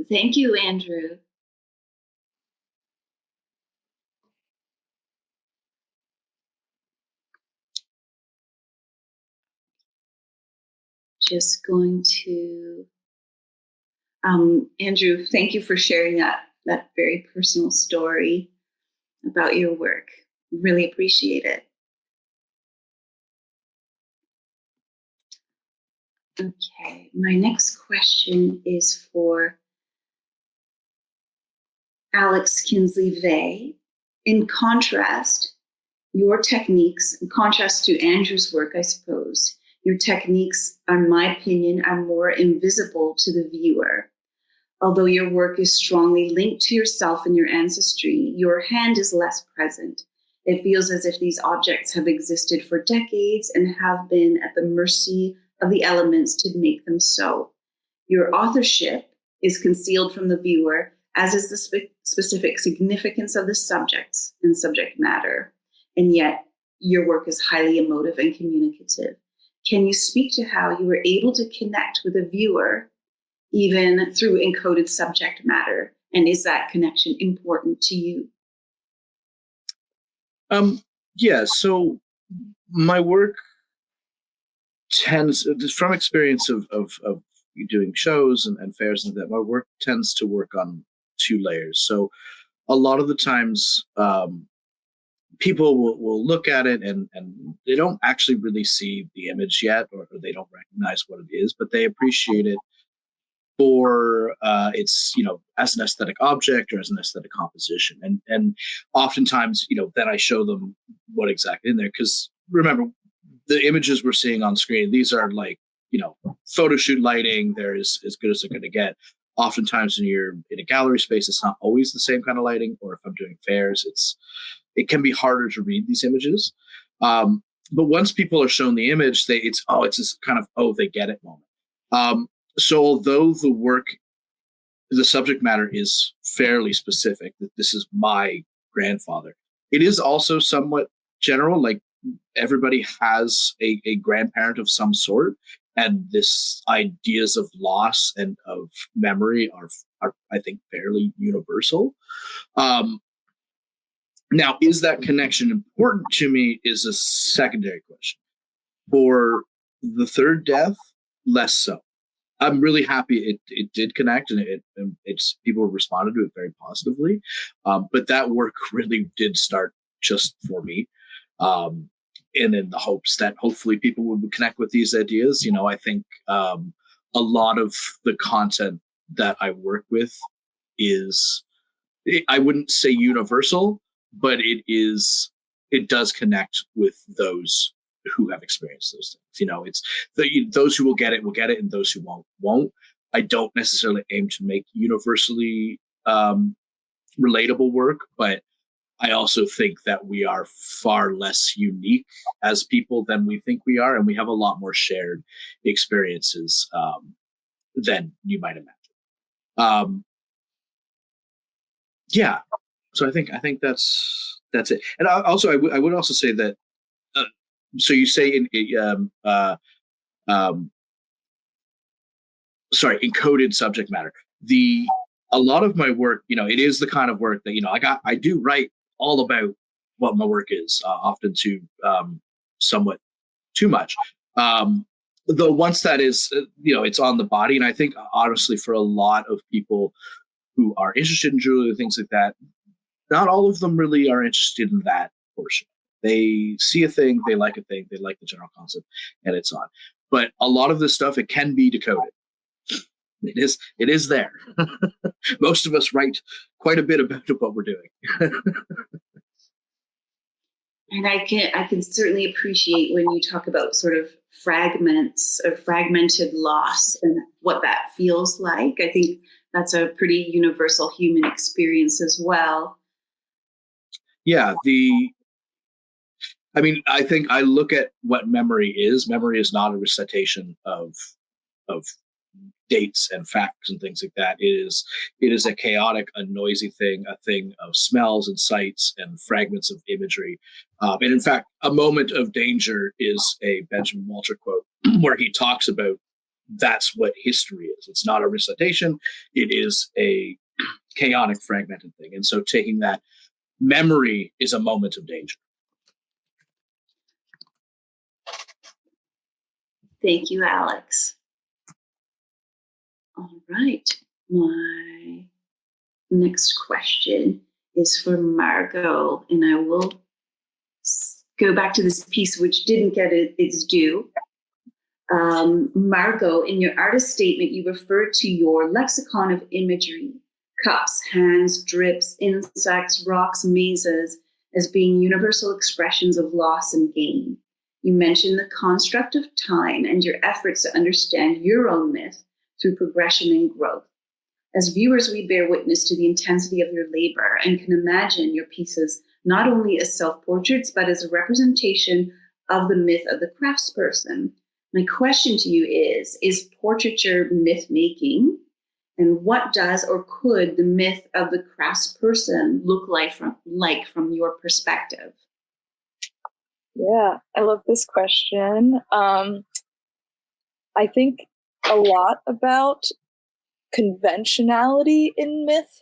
[SPEAKER 2] Thank you, Andrew. Just going to, Andrew, thank you for sharing that very personal story about your work. Really appreciate it. Okay, my next question is for Alex Kinsley-Vey. In contrast, your techniques, in contrast to Andrew's work, I suppose, your techniques, in my opinion, are more invisible to the viewer. Although your work is strongly linked to yourself and your ancestry, your hand is less present. It feels as if these objects have existed for decades and have been at the mercy of the elements to make them so. Your authorship is concealed from the viewer, as is the specific significance of the subjects and subject matter. And yet, your work is highly emotive and communicative. Can you speak to how you were able to connect with a viewer even through encoded subject matter? And is that connection important to you?
[SPEAKER 4] Yeah, so my work tends, from experience of doing shows and fairs and that, my work tends to work on two layers. So a lot of the times, people will look at it and they don't actually really see the image yet, or they don't recognize what it is, but they appreciate it for its, as an aesthetic object or as an aesthetic composition. And oftentimes, then I show them what exactly in there. Because remember, the images we're seeing on screen, these are like, photo shoot lighting. They're as good as they're going to get. Oftentimes when you're in a gallery space, it's not always the same kind of lighting. Or if I'm doing fairs, it can be harder to read these images. But once people are shown the image, it's this kind of, they get it moment. So although the subject matter is fairly specific, that this is my grandfather, it is also somewhat general. Like everybody has a grandparent of some sort, and this ideas of loss and of memory are I think fairly universal. Now, is that connection important to me is a secondary question. For the third death, less so. I'm really happy it did connect, and it's people responded to it very positively. But that work really did start just for me, and in the hopes that hopefully people would connect with these ideas. I think a lot of the content that I work with is, I wouldn't say universal, but it does connect with those who have experienced those things. It's those who will get it, and those who won't. I don't necessarily aim to make universally relatable work, but I also think that we are far less unique as people than we think we are, and we have a lot more shared experiences than you might imagine. Yeah, so I think that's it. And I would also say that. So you say encoded subject matter. A lot of my work, it is the kind of work that I do write all about what my work is, often to somewhat too much. Though once that is, it's on the body, and I think honestly for a lot of people who are interested in jewelry, things like that, not all of them really are interested in that portion. They see a thing, they like the general concept, and it's on. But a lot of this stuff, it can be decoded. It is there. Most of us write quite a bit about what we're doing.
[SPEAKER 2] And I can certainly appreciate when you talk about sort of fragments or fragmented loss and what that feels like. I think that's a pretty universal human experience as well.
[SPEAKER 4] Yeah, I think I look at what memory is. Memory is not a recitation of dates and facts and things like that. It is a chaotic, a noisy thing, a thing of smells and sights and fragments of imagery. And in fact, a moment of danger is a Benjamin Walter quote where he talks about that's what history is. It's not a recitation. It is a chaotic, fragmented thing. And so taking that, memory is a moment of danger.
[SPEAKER 2] Thank you, Alex. All right. My next question is for Margo, and I will go back to this piece which didn't get its due. Margo, in your artist statement, you referred to your lexicon of imagery, cups, hands, drips, insects, rocks, mazes, as being universal expressions of loss and gain. You mentioned the construct of time and your efforts to understand your own myth through progression and growth. As viewers, we bear witness to the intensity of your labor and can imagine your pieces not only as self-portraits, but as a representation of the myth of the craftsperson. My question to you is portraiture myth-making? And what does or could the myth of the craftsperson look like from your perspective?
[SPEAKER 3] Yeah, I love this question. I think a lot about conventionality in myth,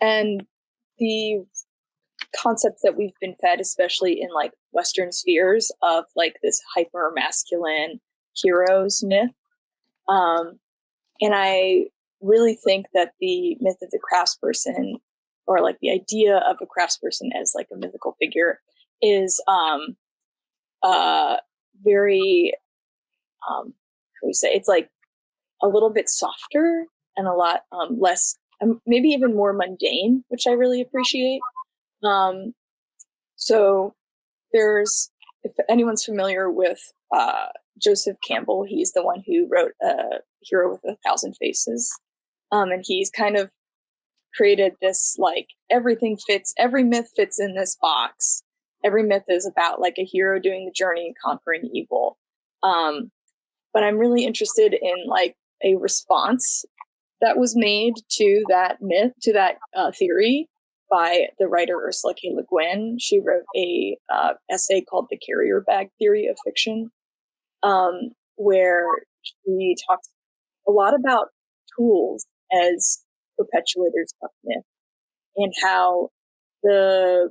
[SPEAKER 3] and the concepts that we've been fed, especially in like Western spheres, of like this hyper masculine heroes myth. And I really think that the myth of the craftsperson, or like the idea of a craftsperson as like a mythical figure, is very, how do we say, it's like a little bit softer and a lot less, maybe even more mundane, which I really appreciate. So there's, if anyone's familiar with Joseph Campbell, he's the one who wrote Hero with 1,000 Faces. And he's kind of created this, like, every myth fits in this box. Every myth is about like a hero doing the journey and conquering evil. But I'm really interested in like a response that was made to that myth, to that theory, by the writer Ursula K. Le Guin. She wrote a essay called The Carrier Bag Theory of Fiction, where she talks a lot about tools as perpetuators of myth, and how the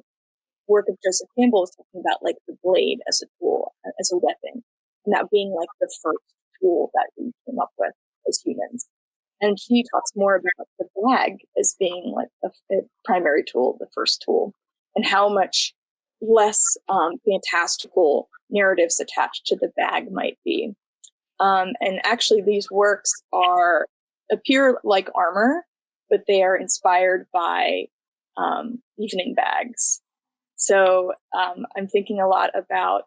[SPEAKER 3] work of Joseph Campbell is talking about like the blade as a tool, as a weapon, and that being like the first tool that we came up with as humans. And she talks more about the bag as being like the primary tool, the first tool, and how much less fantastical narratives attached to the bag might be. And actually, these works appear like armor, but they are inspired by evening bags. So I'm thinking a lot about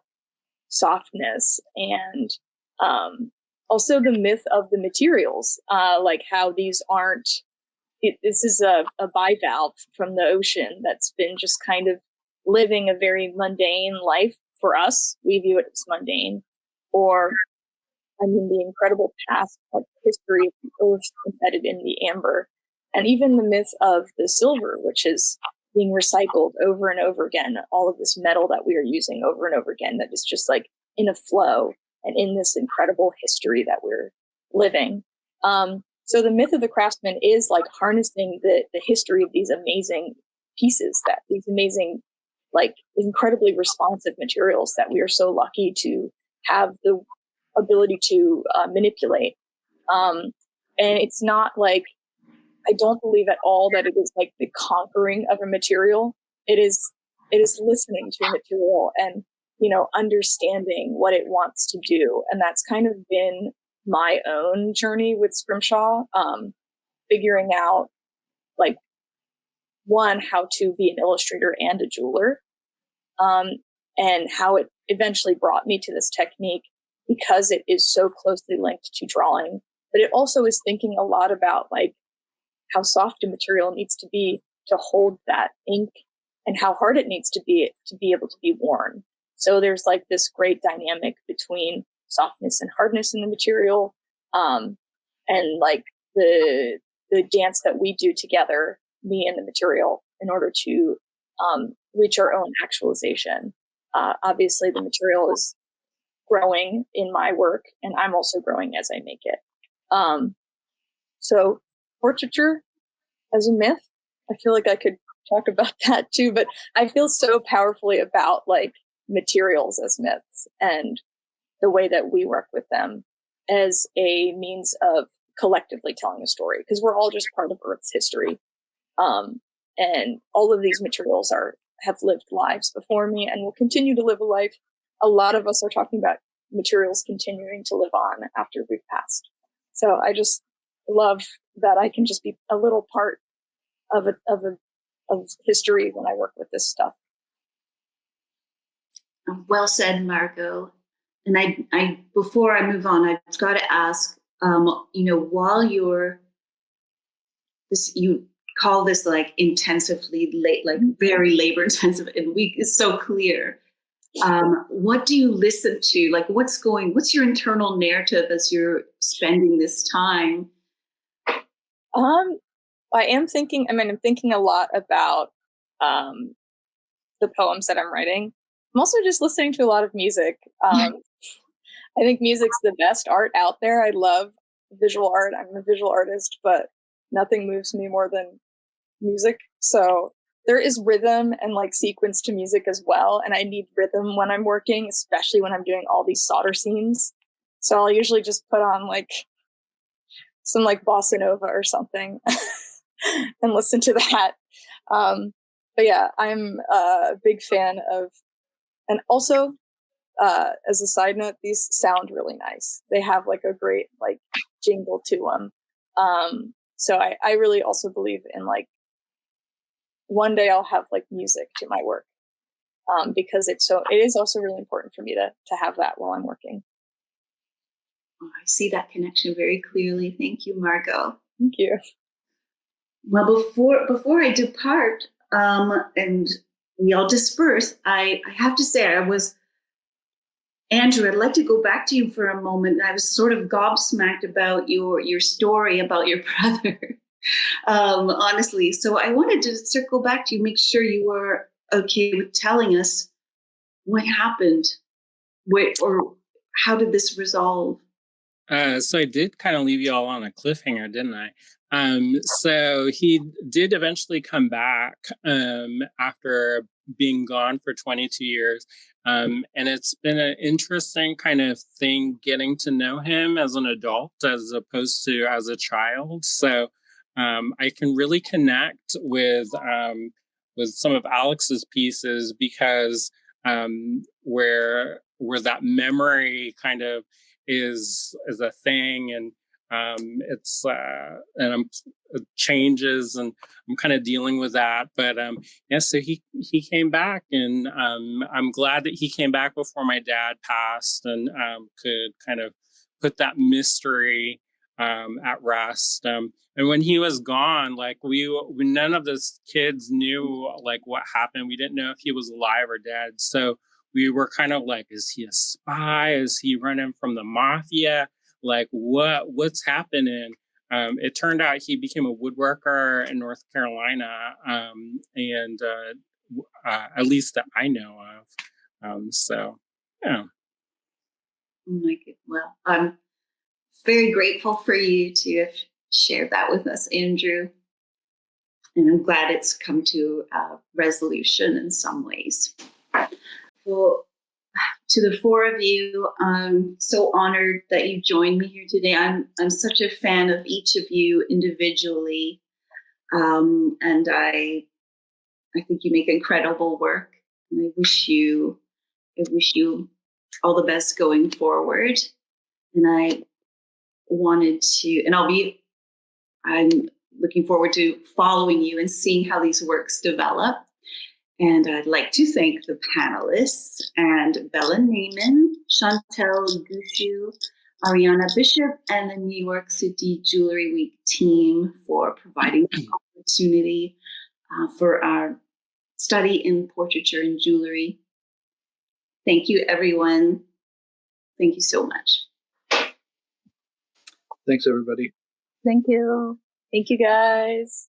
[SPEAKER 3] softness and also the myth of the materials, like how these aren't, this is a bivalve from the ocean that's been just kind of living a very mundane life for us. We view it as mundane. Or, I mean, the incredible past, like history of the earth embedded in the amber. And even the myth of the silver, which is being recycled over and over again, all of this metal that we are using over and over again, that is just like in a flow and in this incredible history that we're living. So the myth of the craftsman is like harnessing the history of these amazing pieces, that these amazing, like incredibly responsive materials that we are so lucky to have the ability to manipulate. And it's not like, I don't believe at all that it is like the conquering of a material. It is listening to a material and, you know, understanding what it wants to do. And that's kind of been my own journey with Scrimshaw, figuring out, like, one, how to be an illustrator and a jeweler, and how it eventually brought me to this technique, because it is so closely linked to drawing. But it also is thinking a lot about like how soft a material needs to be to hold that ink, and how hard it needs to be able to be worn. So there's like this great dynamic between softness and hardness in the material, and like the dance that we do together, me and the material, in order to reach our own actualization. Obviously, the material is growing in my work, and I'm also growing as I make it. So portraiture as a myth, I feel like I could talk about that too, but I feel so powerfully about like materials as myths and the way that we work with them as a means of collectively telling a story, because we're all just part of Earth's history. And all of these materials have lived lives before me and will continue to live a life. A lot of us are talking about materials continuing to live on after we've passed. So I just love that I can just be a little part of history when I work with this stuff.
[SPEAKER 2] Well said, Margo. And I before I move on, I've got to ask, while you're you call this like intensively late, like very labor intensive, and week is so clear. What do you listen to? Like, what's your internal narrative as you're spending this time?
[SPEAKER 3] I'm thinking a lot about the poems that I'm writing. I'm also just listening to a lot of music. I think music's the best art out there. I love visual art. I'm a visual artist, but nothing moves me more than music. So there is rhythm and like sequence to music as well. And I need rhythm when I'm working, especially when I'm doing all these solder scenes. So I'll usually just put on like some like bossa nova or something and listen to that. But yeah, I'm a big fan of, and also as a side note, these sound really nice. They have like a great like jingle to them. So I really also believe in like one day I'll have like music to my work, because it is also really important for me to have that while I'm working.
[SPEAKER 2] Oh, I see that connection very clearly. Thank you, Margo.
[SPEAKER 3] Thank you.
[SPEAKER 2] Well, before I depart, and we all disperse, I have to say, Andrew, I'd like to go back to you for a moment. I was sort of gobsmacked about your story about your brother, honestly. So I wanted to circle back to you, make sure you were okay with telling us what happened, or how did this resolve?
[SPEAKER 5] So I did kind of leave you all on a cliffhanger, didn't I? So he did eventually come back after being gone for 22 years. And it's been an interesting kind of thing getting to know him as an adult as opposed to as a child. So I can really connect with some of Alex's pieces because where that memory kind of is a thing, and it changes, and I'm kind of dealing with that. But yeah, so he came back, and I'm glad that he came back before my dad passed, and could kind of put that mystery at rest. And when he was gone, like we none of the kids knew like what happened. We didn't know if he was alive or dead. So we were kind of like, is he a spy? Is he running from the mafia? Like, what's happening? It turned out he became a woodworker in North Carolina, and at least that I know of. So, yeah.
[SPEAKER 2] Oh my God. Well, I'm very grateful for you to have shared that with us, Andrew. And I'm glad it's come to a resolution in some ways. Well, to the four of you, I'm so honored that you joined me here today. I'm such a fan of each of you individually, and I think you make incredible work. And I wish you all the best going forward. And I wanted to, and I'm looking forward to following you and seeing how these works develop. And I'd like to thank the panelists and Bella Naiman, Chantel Gushu, Ariana Bishop, and the New York City Jewelry Week team for providing the opportunity for our study in portraiture and jewelry. Thank you, everyone. Thank you so much.
[SPEAKER 4] Thanks, everybody.
[SPEAKER 6] Thank you.
[SPEAKER 3] Thank you, guys.